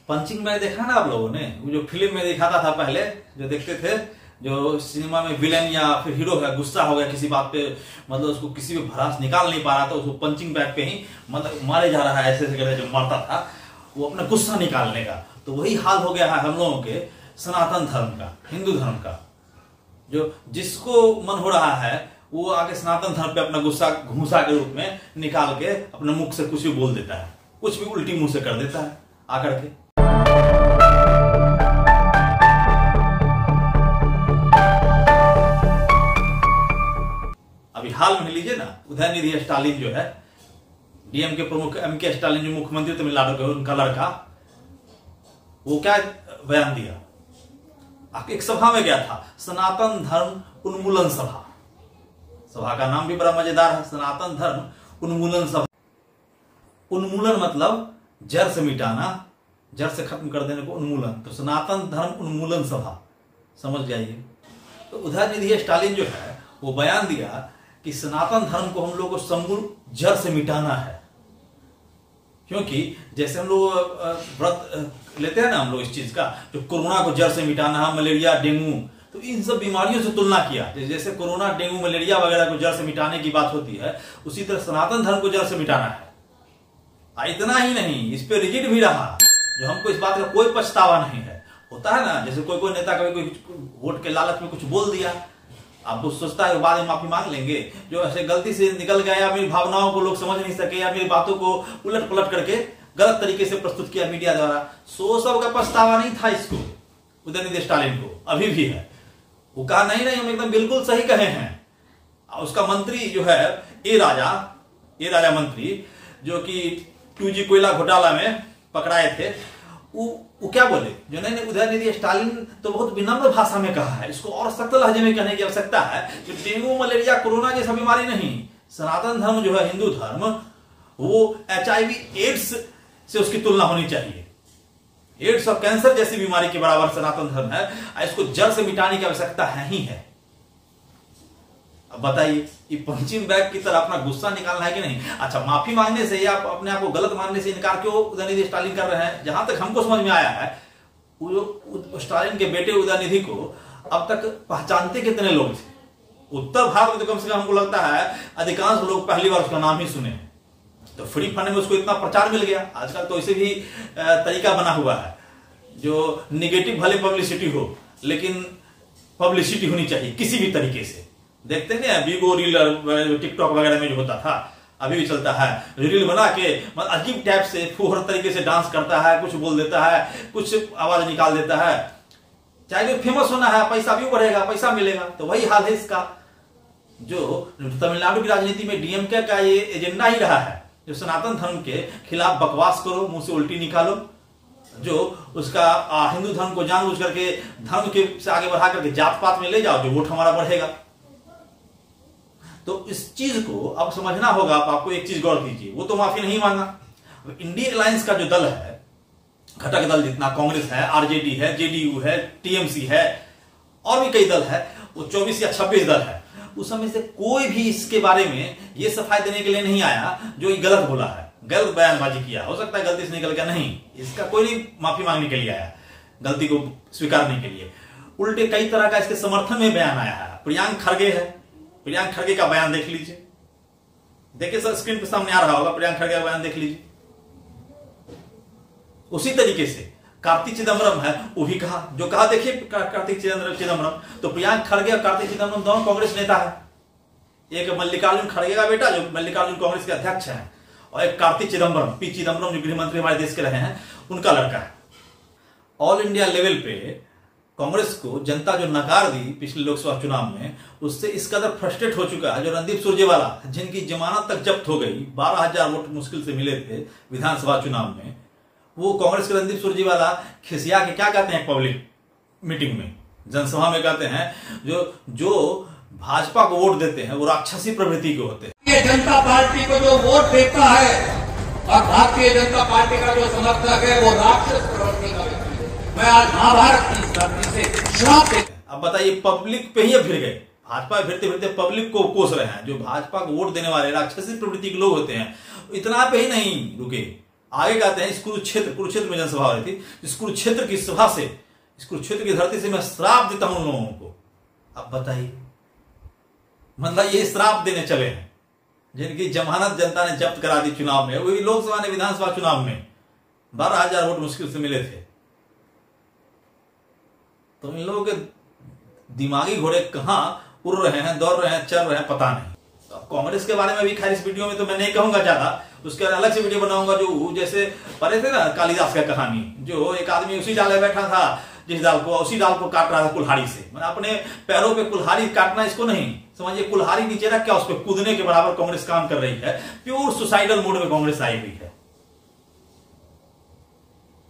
Punching bag देखा ना आप लोगों ने? वो जो फिल्म में दिखाता था पहले, जो देखते थे, जो सिनेमा में विलेन या फिर हीरो है, गुस्सा हो गया किसी बात पे, मतलब उसको किसी भी भड़ास निकाल नहीं पा रहा था, उसको पंचिंग बैग पे ही मतलब मारे जा रहा है, ऐसे करके जो मारता था वो अपना गुस्सा निकालने का। तो वही हाल हो गया है हम लोगों के सनातन धर्म का, हिंदू धर्म का। जो जिसको मन हो रहा है वो आगे सनातन धर्म पे अपना गुस्सा घूसा के रूप में निकाल के अपने मुख से कुछ भी बोल देता है, कुछ भी उल्टी मुंह से कर देता है आकर के। अभी हाल में लीजिए ना, उदयनिधि स्टालिन जो है, डीएम के प्रमुख एमके स्टालिन जो मुख्यमंत्री तमिलनाडु के, उनका लड़का, वो क्या बयान दिया? एक सभा में गया था, सनातन धर्म उन्मूलन सभा। सभा का नाम भी बड़ा मजेदार है, सनातन धर्म उन्मूलन सभा। उन्मूलन मतलब जड़ से मिटाना, जड़ से खत्म कर देने को उन्मूलन, तो सनातन धर्म उन्मूलन सभा, समझ जाइए। तो उदयनिधि स्टालिन जो है वो बयान दिया कि सनातन धर्म को हम लोग को समूल जड़ से मिटाना है। क्योंकि जैसे हम लोग व्रत लेते हैं ना हम लोग इस चीज का, जो कोरोना को जड़ से मिटाना है, मलेरिया, डेंगू, तो इन सब बीमारियों से तुलना किया। जैसे कोरोना, डेंगू, मलेरिया वगैरह को जड़ से मिटाने की बात होती है, उसी तरह सनातन धर्म को जड़ से मिटाना है। इतना ही नहीं, इस पे रिजिड भी रहा, जो हमको इस बात का कोई पछतावा नहीं है। होता है ना, जैसे कोई नेता कभी कोई वोट के लालच में कुछ बोल दिया, आप तो सोचता है बाद में माफी मांग लेंगे, जो ऐसे गलती से निकल गया, या मेरी भावनाओं को लोग समझ नहीं सके, या मेरी बातों को उलट पलट करके गलत तरीके से प्रस्तुत किया मीडिया द्वारा, सो सब का पछतावा नहीं था इसको, उदयनिधि स्टालिन को, अभी भी है। वो कहा नहीं नहीं, हम एकदम बिल्कुल सही कहे हैं। उसका मंत्री जो है ए राजा मंत्री, जो कि 2G कोयला घोटाला में पकड़ाए थे, वो क्या बोले? जो नहीं उदयनिधि स्टालिन तो बहुत विनम्र भाषा में कहा है, इसको और सख्त लहजे में कहने की आवश्यकता है कि डेंगू, मलेरिया, कोरोना जैसा बीमारी नहीं, सनातन धर्म जो है, हिंदू धर्म, वो HIV एड्स से उसकी तुलना होनी चाहिए। एड्स और कैंसर जैसी बीमारी के बराबर सनातन धर्म है, इसको जड़ से मिटाने की आवश्यकता है ही है। अब बताइए, ये पंचिंग बैग की तरह अपना गुस्सा निकालना है कि नहीं? अच्छा, माफी मांगने से या अपने आप को गलत मानने से इनकार क्यों उदयनिधि स्टालिन कर रहे हैं? जहां तक हमको समझ में आया है, स्टालिन के बेटे उदयनिधि को अब तक पहचानते कितने लोग थे? उत्तर भारत में तो कम से कम हमको लगता है अधिकांश लोग पहली बार उसका नाम ही सुने। तो फ्री फंड में उसको इतना प्रचार मिल गया। आजकल तो ऐसे भी तरीका बना हुआ है, जो निगेटिव भले पब्लिसिटी हो, लेकिन पब्लिसिटी होनी चाहिए किसी भी तरीके से। देखते हैं ना वीगो रील, टिकटॉक वगैरह में जो होता था, अभी भी चलता है, रील बना के अजीब टाइप से फुहर तरीके से डांस करता है, कुछ बोल देता है, कुछ आवाज निकाल देता है। चाहे जो फेमस होना है, पैसा भी बढ़ेगा, पैसा मिलेगा। तो वही हाल है इसका। जो तमिलनाडु की राजनीति में डीएमके का ये एजेंडा ही रहा है, जो सनातन धर्म के खिलाफ बकवास करो, मुंह से उल्टी निकालो, जो उसका हिंदू धर्म को जानबूझ करके धर्म के से आगे बढ़ा करके जात पात में ले जाओ, जो वोट हमारा बढ़ेगा। तो इस चीज को अब समझना होगा। आपको एक चीज गौर कीजिए, वो तो माफी नहीं मांगा। इंडिया अलायंस का जो दल है, घटक दल जितना, कांग्रेस है, आरजेडी है, जेडीयू है, टीएमसी है, और भी कई दल है, वो 24 या 26 दल है, उस समय से कोई भी इसके बारे में ये सफाई देने के लिए नहीं आया जो ये गलत बोला है, गलत बयानबाजी किया। हो सकता है गलती से निकल गया, नहीं, इसका कोई नहीं माफी मांगने के लिए आया, गलती को स्वीकारने के लिए। उल्टे कई तरह का इसके समर्थन में बयान आया है। प्रियंक खड़गे है, प्रियंक खड़गे का बयान देख लीजिए, देखिए सर, स्क्रीन पे सामने आ रहा होगा, प्रियंक खड़गे का बयान देख लीजिए। उसी तरीके से कार्तिक चिदम्बरम है, वो भी कहा, जो कहा देखिए कार्तिक चिदम्बरम, तो प्रियंक खड़गे और कार्तिक चिदम्बरम दोनों कांग्रेस नेता है। एक मल्लिकार्जुन खड़गे का बेटा, जो मल्लिकार्जुन कांग्रेस के अध्यक्ष हैं, और एक कार्तिक चिदम्बरम, पी चिदम्बरम, जो गृह मंत्री हमारे देश के रहे हैं, उनका लड़का है। ऑल इंडिया लेवल पे कांग्रेस को जनता जो नकार दी पिछले लोकसभा चुनाव में, उससे इस कदर फ्रस्ट्रेट हो चुका है। जो रणदीप सुरजेवाला, जिनकी जमानत तक जब्त हो गई, 12,000 वोट मुश्किल से मिले थे विधानसभा चुनाव में, वो कांग्रेस के रणदीप सुरजेवाला खिसिया के क्या कहते हैं पब्लिक मीटिंग में, जनसभा में कहते हैं, जो भाजपा को वोट देते हैं वो राक्षसी प्रवृत्ति के होते हैं। ये जनता पार्टी को जो वोट देता है और भारतीय जनता पार्टी का जो समर्थक है वो राक्षस प्रवृत्ति का व्यक्ति है। मैं आज महाभारत की धरती से श्राप देता हूं। अब बताइए, पब्लिक पे ही अब फिर गए, भाजपा फिरते फिरते पब्लिक को कोस रहे हैं। जो भाजपा को वोट देने वाले राक्षसी प्रवृत्ति के लोग होते हैं, इतना पे ही नहीं रुके, आगे कहते हैं इस कुरुक्षेत्र में जनसभा हो रही थी, इस कुरुक्षेत्र की सभा से, इस कुरुक्षेत्र की धरती से मैं श्राप देता हूं उन लोगों को। अब बताइए, मतलब ये श्राप देने चले हैं जिनकी जमानत जनता ने जब्त करा दी चुनाव में, वही लोकसभा ने विधानसभा चुनाव में 12,000 वोट मुश्किल से मिले थे। तो इन लोगों के दिमागी घोड़े कहां उड़ रहे हैं, दौड़ रहे हैं, चल रहे हैं, पता नहीं। तो कांग्रेस के बारे में भी खैर इस वीडियो में तो मैं नहीं कहूंगा ज्यादा, उसके अलग से वीडियो बनाऊंगा। जो जैसे पढ़े थे ना कालिदास का कहानी, जो एक आदमी उसी डाल बैठा था जिस डाल को, उसी डाल को काट रहा था कुल्हाड़ी से। मैंने अपने पैरों पे कुल्हाड़ी काटना इसको नहीं समझिए, कुल्हाड़ी नीचे रख क्या उस पर कूदने के बराबर कांग्रेस काम कर रही है। प्योर सुसाइडल मोड में कांग्रेस आई हुई है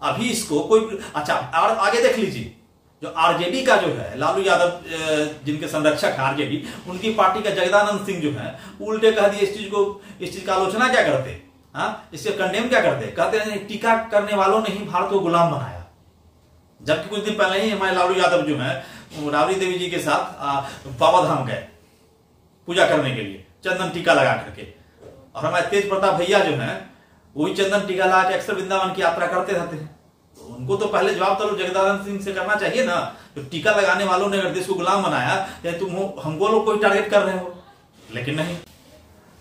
अभी। इसको कोई अच्छा और आगे देख लीजिए, जो आरजेडी का जो है लालू यादव जिनके संरक्षक है आरजेडी, उनकी पार्टी का जगदानंद सिंह जो है उल्टे कह दिए इस चीज का आलोचना क्या करते, हाँ इससे कंडेम क्या करते, कहते हैं टीका करने वालों ने ही भारत को गुलाम बनाया। जबकि कुछ दिन पहले ही हमारे लालू यादव जो है राबड़ी देवी जी के साथ बाबा धाम गए पूजा करने के लिए चंदन टीका लगा करके, और हमारे तेज प्रताप भैया जो है वही चंदन टीका लगा के अक्सर वृंदावन की यात्रा करते रहते हैं। तो उनको तो पहले जवाब तो जगदानंद सिंह से करना चाहिए ना, तो टीका लगाने वालों ने अगर देश को गुलाम बनाया या तुम हमको लोग कोई टारगेट कर रहे हो, लेकिन नहीं।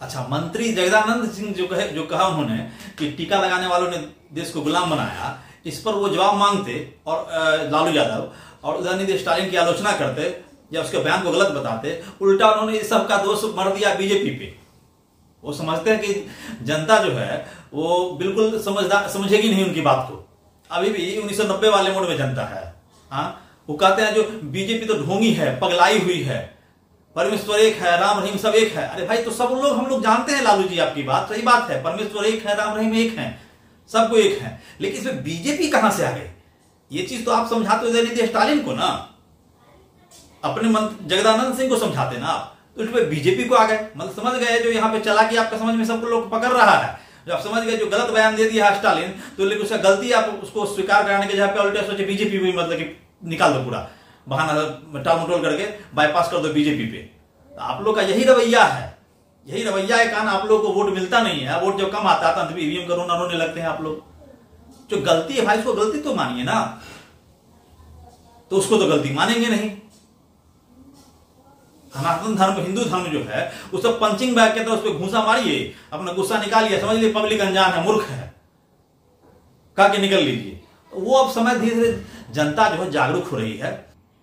अच्छा, मंत्री जगदानंद सिंह जो कहा उन्होंने कि टीका लगाने वालों ने देश को गुलाम बनाया, इस पर वो जवाब मांगते और लालू यादव और उदयनिधि स्टालिन की आलोचना करते या उसके बयान को गलत बताते। उल्टा उन्होंने इस सब का दोष मर दिया बीजेपी पे। वो समझते हैं कि जनता जो है वो बिल्कुल समझेगी नहीं उनकी बात को। अभी भी 1990 वाले मोड में जनता है। हाँ, वो कहते हैं जो बीजेपी तो ढोंगी है, पगलाई हुई है, परमेश्वर एक है, राम रहीम सब एक है। अरे भाई, तो सब लोग हम लोग जानते हैं लालू जी, आपकी बात सही बात है, परमेश्वर एक है, राम रहीम एक है, सबको एक है, लेकिन इसमें बीजेपी कहां से आ गई? ये चीज तो आप समझाते उदयनिधि स्टालिन को ना, अपने जगदानंद सिंह को समझाते ना आप, तो इसमें बीजेपी को आ गए। मतलब समझ गए जो यहाँ पे चला कि आपका समझ में सबको लोग पकड़ रहा है, जो आप समझ गए जो गलत बयान दे दिया स्टालिन, तो लेकिन उसका गलती आप उसको स्वीकार कराने के जगह पे उल्टे सोचे बीजेपी भी मतलब कि निकाल दो, पूरा बहाना टाल मटोल करके बाईपास कर दो बीजेपी पे। तो आप लोग का यही रवैया है, यही रवैया के कारण आप लोग को वोट मिलता नहीं है। वोट जब कम आता है तो ईवीएम का रोने लगते हैं आप लोग। जो गलती है भाई, उसको गलती तो मानिए ना, तो उसको तो गलती मानेंगे नहीं। सनातन धर्म, हिंदू धर्म जो है उसको पंचिंग बैग के तरह उस पर घूसा मारिए, अपना गुस्सा निकालिए, समझ लीजिए पब्लिक अनजान है, मूर्ख है, कह के निकल लीजिए। तो वो अब समय धीरे धीरे जनता जो है जागरूक हो रही है।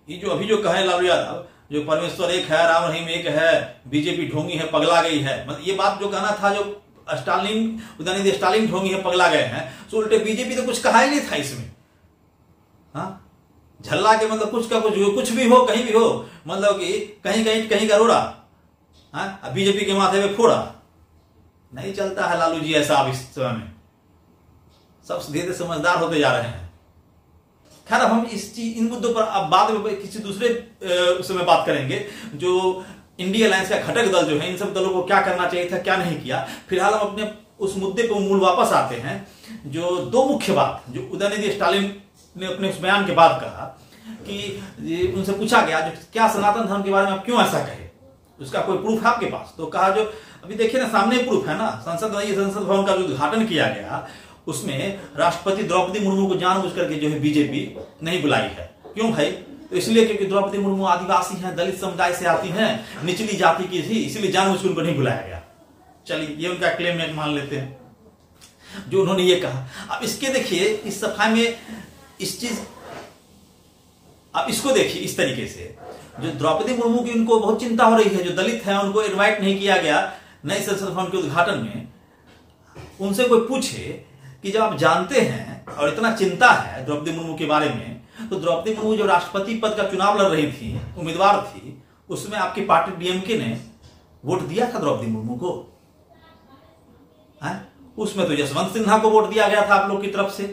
ये जो अभी जो कहे लालू यादव जो परमेश्वर एक है, राम रहीम एक है, बीजेपी ढोंगी है, पगला गई है, मतलब ये बात जो कहना था, जो स्टालिन उदयनिधि स्टालिन ढोंगी है, पगला गए हैं, तो उल्टे बीजेपी तो कुछ कहा ही नहीं था इसमें। हाँ, झल्ला के मतलब कुछ का कुछ भी हो, कहीं भी हो, मतलब कि कहीं का रोड़ा, हाँ बीजेपी के माथे पे फोड़ा। नहीं चलता है लालू जी ऐसा अब इस समय में, सब धीरे धीरे समझदार होते जा रहे हैं। खैर, अब हम इन मुद्दों पर अब बाद में किसी दूसरे समय बात करेंगे। जो इंडिया अलायंस का घटक दल जो है, इन सब दलों को क्या करना चाहिए था, क्या नहीं किया। फिलहाल हम अपने उस मुद्दे पर मूल वापस आते हैं। जो दो मुख्य बात जो उदयनिधि स्टालिन ने अपने उस बयान के बाद कहा कि उनसे पूछा गया जो क्या सनातन धर्म के बारे में आप क्यों ऐसा कहे, उसका कोई प्रूफ है आपके पास? तो कहा जो अभी देखिए ना, सामने प्रूफ है ना, संसद भवन का जो उद्घाटन किया गया उसमें राष्ट्रपति द्रौपदी मुर्मू को जानबूझ करके जो है बीजेपी नहीं बुलाई है। क्यों भाई? तो इसलिए क्योंकि द्रौपदी मुर्मू आदिवासी हैं, दलित समुदाय से आती हैं, निचली जाति की थी, इसलिए जानबूझ कर उनको नहीं बुलाया गया। चलिए, ये उनका क्लेम में मान लेते हैं जो उन्होंने ये कहा। अब इसके देखिए इस सफाई में इस चीज, अब इसको देखिए इस तरीके से, जो द्रौपदी मुर्मू की उनको बहुत चिंता हो रही है, जो दलित है उनको इनवाइट नहीं किया गया नए संसद भवन के उद्घाटन में। उनसे कोई पूछे कि जब आप जानते हैं और इतना चिंता है द्रौपदी मुर्मू के बारे में, तो द्रौपदी मुर्मू जो राष्ट्रपति पद का चुनाव लड़ रही थी, उम्मीदवार थी, उसमें आपकी पार्टी डीएमके ने वोट दिया था द्रौपदी मुर्मू को? उसमें तो यशवंत सिन्हा को वोट दिया गया था आप लोग की तरफ से।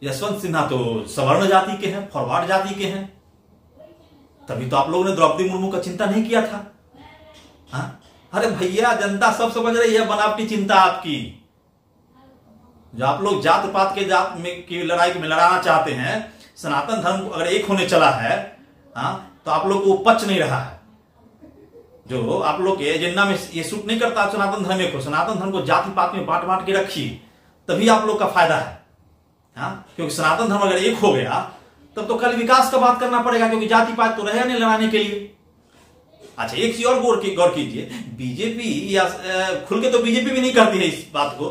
यशवंत सिन्हा तो सवर्ण जाति के हैं, फॉरवर्ड जाति के हैं, तभी तो आप लोगों ने द्रौपदी मुर्मू का चिंता नहीं किया था। हाँ, अरे भैया, जनता सब समझ रही है बनावटी चिंता आपकी। जो आप लोग जात पात के की लड़ाई में लड़ाना चाहते हैं, सनातन धर्म अगर एक होने चला है, हाँ, तो आप लोग को पच नहीं रहा है। जो आप लोग के एजेंडा में ये सूट नहीं करता सनातन धर्म को, सनातन धर्म को जाति पात में बांट बांट के रखिए, तभी आप लोग का फायदा है। हाँ, क्योंकि सनातन धर्म अगर एक हो गया तब तो कल विकास का बात करना पड़ेगा, क्योंकि जाति पात तो रहेगा नहीं लड़ाने के लिए। अच्छा, एक चीज और गौर कीजिए, बीजेपी या खुल के तो बीजेपी भी नहीं करती है इस बात को,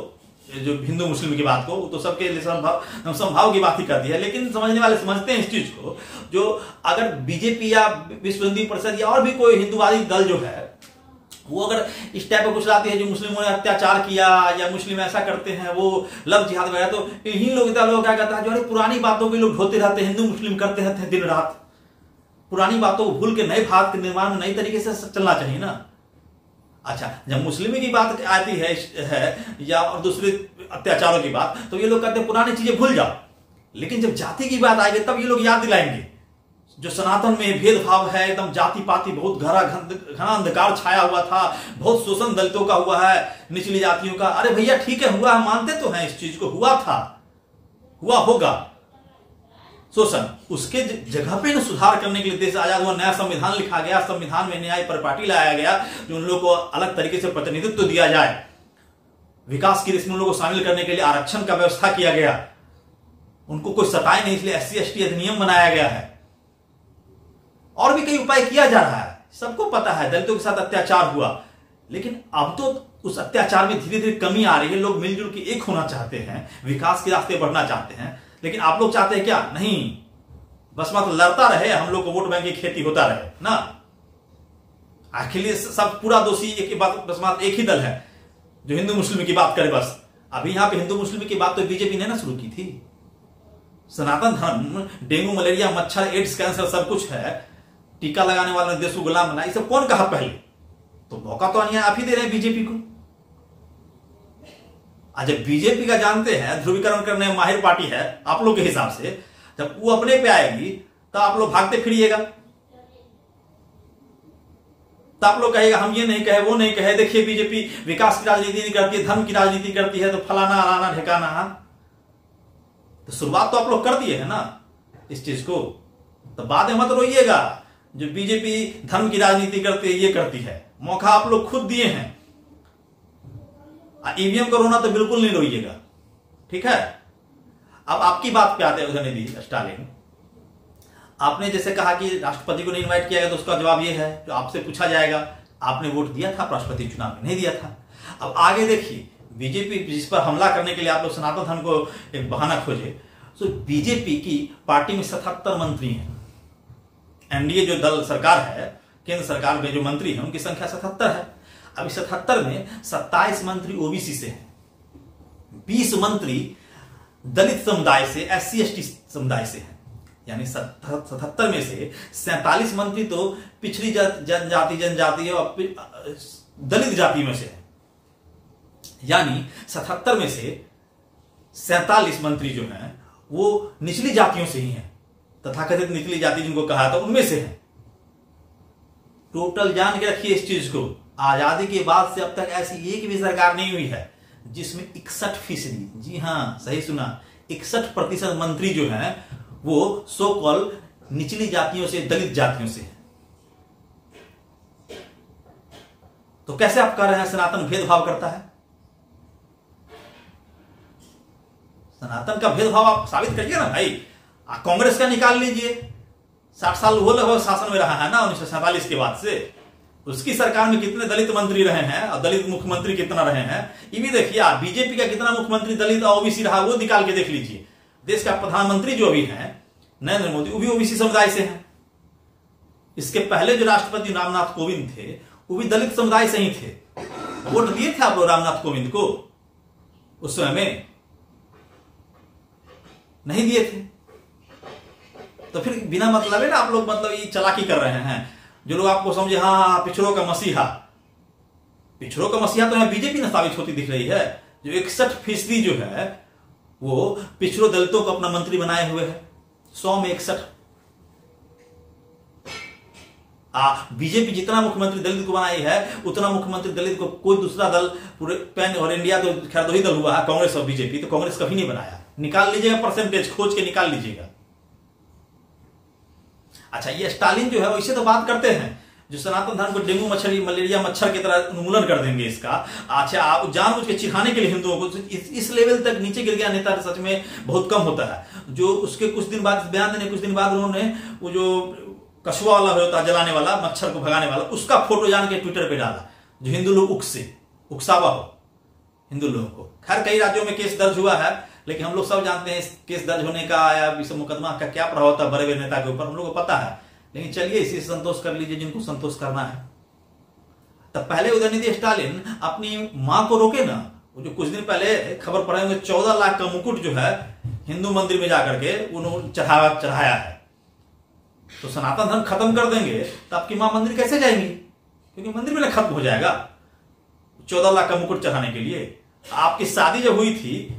जो हिंदू मुस्लिम की बात को, तो सबके लिए समभाव की बात ही करती है। लेकिन समझने वाले समझते हैं इस चीज को, जो अगर बीजेपी या विश्व हिंदू परिषद या और भी कोई हिंदूवादी दल जो है वो अगर इस टाइप का कुछ लाती है जो मुस्लिमों ने अत्याचार किया या मुस्लिम ऐसा करते हैं, वो लव जिहाद वगैरह, तो इन्हीं लोग क्या कहता है, जो अरे पुरानी बातों के लोग ढोते रहते हैं, हिंदू मुस्लिम करते रहते हैं दिन रात, पुरानी बातों को भूल के नए भारत के निर्माण में नई तरीके से चलना चाहिए ना। अच्छा, जब मुस्लिम की बात आती है या और दूसरे अत्याचारों की बात, तो ये लोग कहते हैं पुरानी चीजें भूल जाओ। लेकिन जब जाति की बात आएगी तब ये लोग याद दिलाएंगे जो सनातन में भेदभाव है, एकदम जाति पाति बहुत घना अंधकार छाया हुआ था, बहुत शोषण दलितों का हुआ है, निचली जातियों का। अरे भैया ठीक है, हुआ है, मानते तो हैं इस चीज को, हुआ था, हुआ होगा शोषण। उसके जगह पे न सुधार करने के लिए देश आजाद हुआ, नया संविधान लिखा गया, संविधान में न्याय परिपाटी लाया गया, जो उन लोगों को अलग तरीके से प्रतिनिधित्व दिया जाए, विकास की इसमें उन लोगों को शामिल करने के लिए आरक्षण का व्यवस्था किया गया, उनको कोई सताए नहीं इसलिए SC ST अधिनियम बनाया गया है, और भी कई उपाय किया जा रहा है। सबको पता है दलितों के साथ अत्याचार हुआ, लेकिन अब तो उस अत्याचार में धीरे धीरे कमी आ रही है। लोग मिलजुल के एक होना चाहते हैं, विकास के रास्ते बढ़ना चाहते हैं। लेकिन आप लोग चाहते हैं क्या? नहीं, बस मत लड़ता रहे, हम लोग को वोट बैंक की खेती होता रहे ना। आखिर सब पूरा दोषी एक ही दल है जो हिंदू मुस्लिम की बात करे बस। अभी यहां पे हिंदू मुस्लिम की बात तो बीजेपी ने ना शुरू की थी। सनातन धर्म, डेंगू मलेरिया मच्छर एड्स कैंसर सब कुछ है, टीका लगाने वाले देश को गुलाम बना, ये सब कौन कहा पहले? तो मौका तो आप ही दे रहे हैं बीजेपी को। जब बीजेपी का जानते हैं ध्रुवीकरण करने में माहिर पार्टी है आप लोग के हिसाब से, जब वो अपने पे आएगी तो आप लोग भागते फिरिएगा, तो आप लोग कहेगा हम ये नहीं कहे वो नहीं कहे, देखिए बीजेपी विकास की राजनीति नहीं करती है, धर्म की राजनीति करती है, तो फलाना अलाना ठिकाना। तो शुरुआत तो आप लोग कर दिए है ना इस चीज को, तो बाद में मत रोइएगा जो बीजेपी धर्म की राजनीति करती है ये करती है। मौका आप लोग खुद दिए हैं। ईवीएम करोना तो बिल्कुल नहीं रोइएगा, ठीक है। अब आपकी बात पे आते हैं उदयनिधि स्टालिन। आपने जैसे कहा कि राष्ट्रपति को नहीं इनवाइट किया गया, तो उसका जवाब ये है जो आपसे पूछा जाएगा, आपने वोट दिया था राष्ट्रपति चुनाव में? नहीं दिया था। अब आगे देखिए, बीजेपी जिस पर हमला करने के लिए आप लोग सनातन धर्म को एक बहाना खोजे, तो बीजेपी की पार्टी में 77 मंत्री हैं। एनडीए जो दल सरकार है, केंद्र सरकार में जो मंत्री हैं उनकी संख्या 77 है। अभी 77 में 27 मंत्री ओबीसी से हैं, 20 मंत्री दलित समुदाय से, SC ST समुदाय से हैं। यानी 77 में से 47 मंत्री तो पिछड़ी जनजाति और दलित जाति में से है। यानी 77 में से 47 मंत्री जो हैं वो निचली जातियों से ही हैं, तथाकथित निचली जाति जिनको कहा था उनमें से है। टोटल जान के रखिए इस चीज को, आजादी के बाद से अब तक ऐसी एक भी सरकार नहीं हुई है जिसमें 61%, जी हां सही सुना, 61% मंत्री जो हैं वो सो कॉल निचली जातियों से, दलित जातियों से है। तो कैसे आप कह रहे हैं सनातन भेदभाव करता है? सनातन का भेदभाव आप साबित करिए ना भाई। कांग्रेस का निकाल लीजिए, 60 साल वो लगभग शासन में रहा है ना 1947 के बाद से। उसकी सरकार में कितने दलित मंत्री रहे हैं और दलित मुख्यमंत्री कितना रहे हैं ये भी देखिए। बीजेपी का कितना मुख्यमंत्री दलित और ओबीसी रहा वो निकाल के देख लीजिए। देश का प्रधानमंत्री जो भी है नरेंद्र मोदी, वो भी ओबीसी समुदाय से हैं। इसके पहले जो राष्ट्रपति रामनाथ कोविंद थे वो भी दलित समुदाय से ही थे। वोट दिए थे आप लोग रामनाथ कोविंद को उस समय में? नहीं दिए थे। तो फिर बिना मतलब है ना आप लोग मतलब ये चालाकी कर रहे हैं। जो लोग आपको समझे हाँ पिछड़ों का मसीहा, पिछड़ों का मसीहा तो यहां बीजेपी ने साबित होती दिख रही है। जो 61% जो है वो पिछड़ों दलितों को अपना मंत्री बनाए हुए है, 100 में 61। बीजेपी जितना मुख्यमंत्री दलित को बनाई है उतना मुख्यमंत्री दलित को कोई दूसरा दल पूरे पैन और इंडिया तो खैर 2 ही दल हुआ है, कांग्रेस और बीजेपी। तो कांग्रेस कभी नहीं बनाया। निकाल लीजिएगा परसेंटेज, खोज के निकाल लीजिएगा। अच्छा, ये स्टालिन जो है वैसे तो बात करते हैं जो सनातन धर्म को डेंगू मच्छर, मलेरिया मच्छर की तरह उन्मूलन कर देंगे इसका। अच्छा, आप जानबूझ के चिढ़ाने के लिए हिंदुओं को इस लेवल तक नीचे गिर गया नेता सच में बहुत कम होता है। जो उसके कुछ दिन बाद बयान देने कुछ दिन बाद उन्होंने वो जो कछुआ वाला होता है जलाने वाला, मच्छर को भगाने वाला, उसका फोटो जान के ट्विटर पे डाला, जो हिंदू लोग उकसावा हो हिंदू लोगों को। खैर कई राज्यों में केस दर्ज हुआ है, लेकिन हम लोग सब जानते हैं इस केस दर्ज होने का या इस मुकदमा का क्या प्रभाव होता है बड़े बड़े नेता के ऊपर, हम लोग को पता है। लेकिन चलिए इसी से संतोष कर लीजिए जिनको संतोष करना है। तब पहले उदयनिधि स्टालिन अपनी मां को रोके ना। वो जो कुछ दिन पहले खबर पड़ा है 14 लाख का मुकुट जो है हिंदू मंदिर में जाकर के उन्होंने चढ़ाया है। तो सनातन धर्म खत्म कर देंगे तो आपकी मां मंदिर कैसे जाएंगी? क्योंकि मंदिर में खत्म हो जाएगा 14 लाख का मुकुट चढ़ाने के लिए। आपकी शादी जब हुई थी,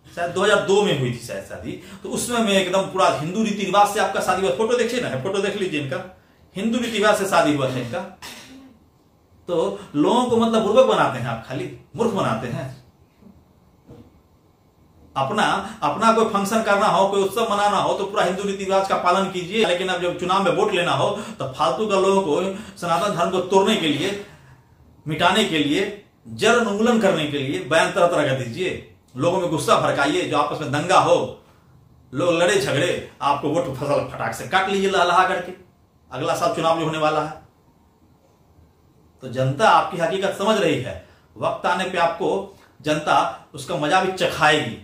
शायद 2002 में हुई थी शायद शादी, तो उसमें मैं एकदम पूरा हिंदू रीति रिवाज से आपका शादी हुआ। फोटो देखिए ना, फोटो देख लीजिए इनका, हिंदू रीति रिवाज से शादी हुआ था इनका। तो लोगों को मतलब बुर्बक बनाते हैं आप, खाली मूर्ख बनाते हैं। अपना कोई फंक्शन करना हो, कोई उत्सव मनाना हो तो पूरा हिंदू रीति रिवाज का पालन कीजिए। लेकिन अब जब चुनाव में वोट लेना हो तो फालतू का लोगों को सनातन धर्म को तोड़ने के लिए, मिटाने के लिए, जड़ उन्मूलन करने के लिए बयान तरह तरह का दीजिए, लोगों में गुस्सा भड़काइए, जो आपस में दंगा हो, लोग लड़े झगड़े, आपको वोट फसल फटाक से काट लीजिए लहा करके। अगला साल चुनाव जो होने वाला है तो जनता आपकी हकीकत समझ रही है। वक्त आने पे आपको जनता उसका मजा भी चखाएगी।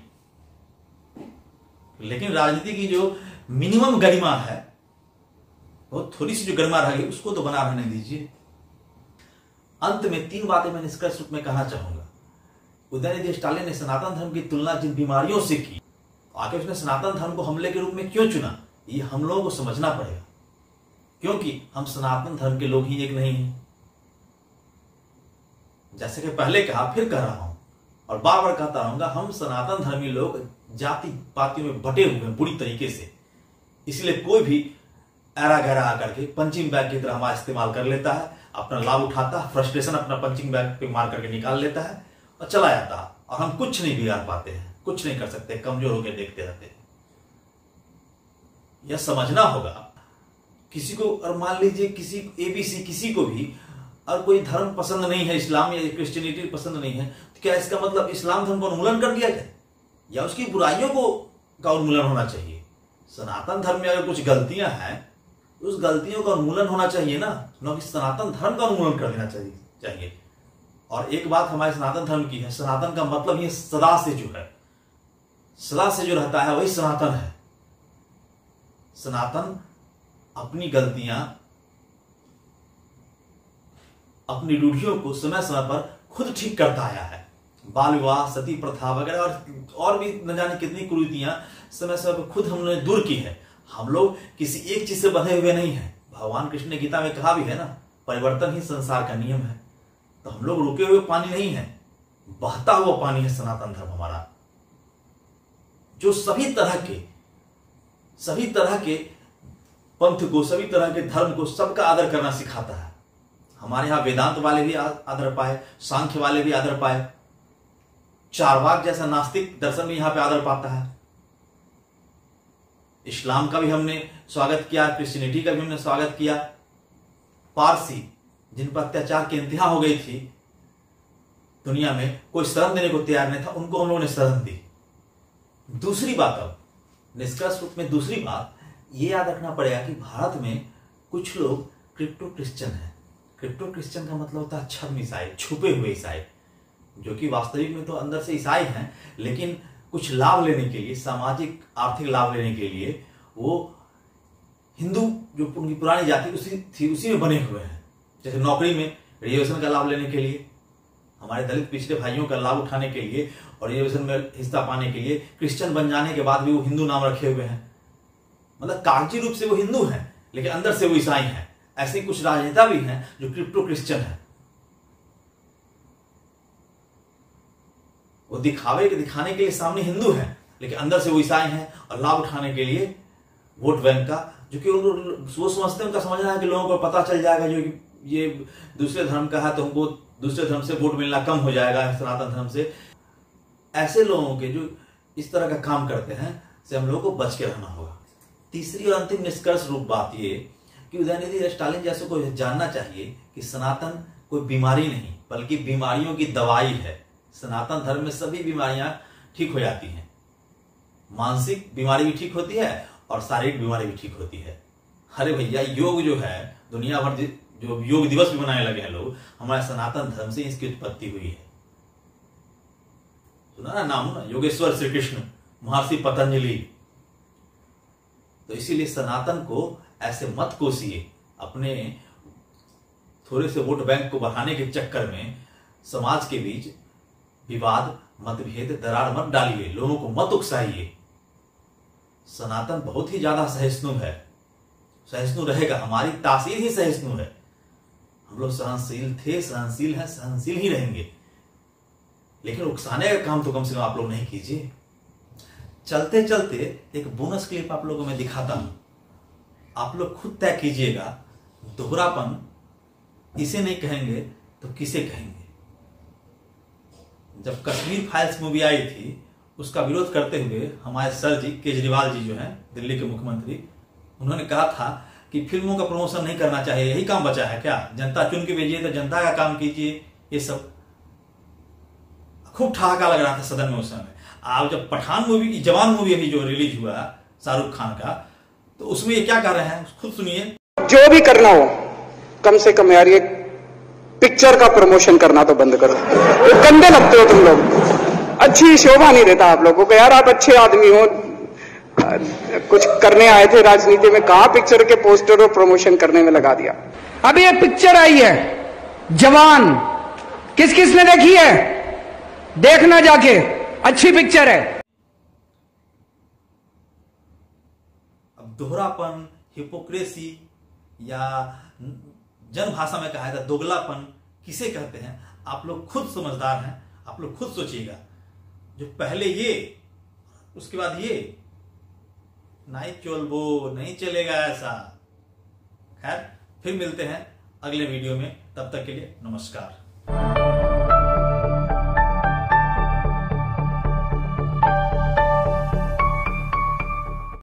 लेकिन राजनीति की जो मिनिमम गरिमा है, बहुत थोड़ी सी जो गरिमा रह गई, उसको तो बना रहने दीजिए। अंत में 3 बातें मैं निष्कर्ष रूप में कहना चाहूंगा। उदयनिधि स्टालिन ने सनातन धर्म की तुलना जिन बीमारियों से की, आखिर उसने सनातन धर्म को हमले के रूप में क्यों चुना, ये हम लोगों को समझना पड़ेगा। क्योंकि हम सनातन धर्म के लोग ही एक नहीं हैं। जैसे कि पहले कहा, फिर कह रहा हूं और बार बार कहता रहूंगा, हम सनातन धर्मी लोग जाति पातियों में बटे हुए हैं बुरी तरीके से। इसलिए कोई भी ऐरा गहरा आकर के पंचिंग बैग की तरह हमारा इस्तेमाल कर लेता है, अपना लाभ उठाता है, फ्रस्ट्रेशन अपना पंचिंग बैग पे मार करके निकाल लेता है और चला जाता है। और हम कुछ नहीं बिगाड़ पाते हैं, कुछ नहीं कर सकते, कमजोर होकर देखते रहते हैं। यह समझना होगा किसी को, और मान लीजिए किसी एबीसी किसी को भी और कोई धर्म पसंद नहीं है, इस्लाम या क्रिश्चियनिटी पसंद नहीं है, तो क्या इसका मतलब इस्लाम धर्म को उन्मूलन कर दिया जाए या उसकी बुराइयों का उन्मूलन होना चाहिए? सनातन धर्म में अगर कुछ गलतियां हैं उस गलतियों का उन्मूलन होना चाहिए ना, न कि सनातन धर्म का उन्मूलन कर देना चाहिए। और एक बात हमारे सनातन धर्म की है, सनातन का मतलब ये सदा से जो है, सदा से जो रहता है वही सनातन है। सनातन अपनी गलतियां, अपनी रूढ़ियों को समय समय पर खुद ठीक करता आया है। बाल विवाह, सती प्रथा वगैरह और भी न जाने कितनी कुरीतियां समय समय पर खुद हमने दूर की है। हम लोग किसी एक चीज से बंधे हुए नहीं है। भगवान कृष्ण ने गीता में कहा भी है ना, परिवर्तन ही संसार का नियम है। तो हम लोग रुके हुए पानी नहीं है, बहता हुआ पानी है सनातन धर्म हमारा, जो सभी तरह के पंथ को, सभी तरह के धर्म को, सबका आदर करना सिखाता है। हमारे यहां वेदांत वाले भी आदर पाए, सांख्य वाले भी आदर पाए, चारवाक जैसा नास्तिक दर्शन भी यहां पे आदर पाता है। इस्लाम का भी हमने स्वागत किया, क्रिश्चियनिटी का भी हमने स्वागत किया। पारसी जिन पर अत्याचार की इंतहा हो गई थी दुनिया में, कोई शरण देने को तैयार नहीं था, उनको हम लोगों ने शरण दी। दूसरी बात, अब निष्कर्ष रूप में दूसरी बात ये याद रखना पड़ेगा कि भारत में कुछ लोग क्रिप्टो क्रिश्चियन है। क्रिप्टो क्रिश्चियन का मतलब होता है छद्म ईसाई, छुपे हुए ईसाई, जो कि वास्तविक में तो अंदर से ईसाई हैं, लेकिन कुछ लाभ लेने के लिए, सामाजिक आर्थिक लाभ लेने के लिए वो हिंदू जो उनकी पुरानी जाति उसी में बने हुए हैं। जैसे नौकरी में रिजर्वेशन का लाभ लेने के लिए, हमारे दलित पिछड़े भाइयों का लाभ उठाने के लिए और रिजर्वेशन में हिस्सा पाने के लिए क्रिश्चियन बन जाने के बाद भी वो हिंदू नाम रखे हुए हैं। मतलब कागजी रूप से वो हिंदू हैं लेकिन अंदर से वो ईसाई हैं। ऐसे कुछ राजनेता भी हैं जो क्रिप्टो क्रिश्चियन है। वो दिखाने के लिए सामने हिंदू हैं लेकिन अंदर से वो ईसाई हैं और लाभ उठाने के लिए वोट बैंक का, जो कि वो समझते हैं, उनका समझना है कि लोगों को पता चल जाएगा जो ये दूसरे धर्म का है तो हमको दूसरे धर्म से वोट मिलना कम हो जाएगा सनातन धर्म से। ऐसे लोगों के जो इस तरह का काम करते हैं से हम लोगों को बच के रहना होगा। तीसरी और अंतिम निष्कर्ष रूप बात ये कि कि उदयनिधि स्टालिन जैसे को जानना चाहिए कि सनातन कोई बीमारी नहीं बल्कि बीमारियों की दवाई है। सनातन धर्म में सभी बीमारियां ठीक हो जाती हैं, मानसिक बीमारी भी ठीक होती है और शारीरिक बीमारी भी ठीक होती है। अरे भैया, योग जो है दुनिया भर जो योग दिवस भी मनाने लगे हैं लोग, हमारे सनातन धर्म से इसकी उत्पत्ति हुई है। सुना ना नाम ना, योगेश्वर श्री कृष्ण, महर्षि पतंजलि। तो इसीलिए सनातन को ऐसे मत कोसिए, अपने थोड़े से वोट बैंक को बढ़ाने के चक्कर में समाज के बीच विवाद, मतभेद, दरार मत डालिए, लोगों को मत उकसाइए। सनातन बहुत ही ज्यादा सहिष्णु है, सहिष्णु रहेगा, हमारी तासीर ही सहिष्णु है। हम लोग सहनशील थे, सहनशील हैं, सहनशील ही रहेंगे, लेकिन उकसाने का काम तो कम से कम आप लोग नहीं कीजिए। चलते चलते एक बोनस क्लिप आप लोगों में दिखाता हूं, आप लोग खुद तय कीजिएगा दोहरापन इसे नहीं कहेंगे तो किसे कहेंगे। जब कश्मीर फाइल्स मूवी आई थी, उसका विरोध करते हुए हमारे सर जी केजरीवाल जी जो हैं दिल्ली के मुख्यमंत्री, उन्होंने कहा था कि फिल्मों का प्रमोशन नहीं करना चाहिए, यही काम बचा है क्या, जनता चुन के भेजिए तो जनता का काम कीजिए। ये सब खूब ठहाका लग रहा था सदन में उस समय। आप जब पठान मूवी की, जवान मूवी अभी जो रिलीज हुआ शाहरुख खान का, तो उसमें ये क्या कह रहे हैं खुद सुनिए। जो भी करना हो कम से कम यार ये पिक्चर का प्रमोशन करना तो बंद करो। तो गंदे लगते हो तुम लोग, अच्छी शोभा नहीं देता आप लोगों को। यार आप अच्छे आदमी हो, कुछ करने आए थे राजनीति में, कहां पिक्चर के पोस्टर और प्रमोशन करने में लगा दिया। अभी एक पिक्चर आई है जवान, किस किस ने देखी है? देखना जाके, अच्छी पिक्चर है। अब दोहरापन, हिपोक्रेसी या जन भाषा में कहा जाता दोगलापन किसे कहते हैं, आप लोग खुद समझदार हैं, आप लोग खुद सोचिएगा। जो पहले ये उसके बाद ये नहीं चोलबो, नहीं चलेगा ऐसा। खैर, फिर मिलते हैं अगले वीडियो में, तब तक के लिए नमस्कार।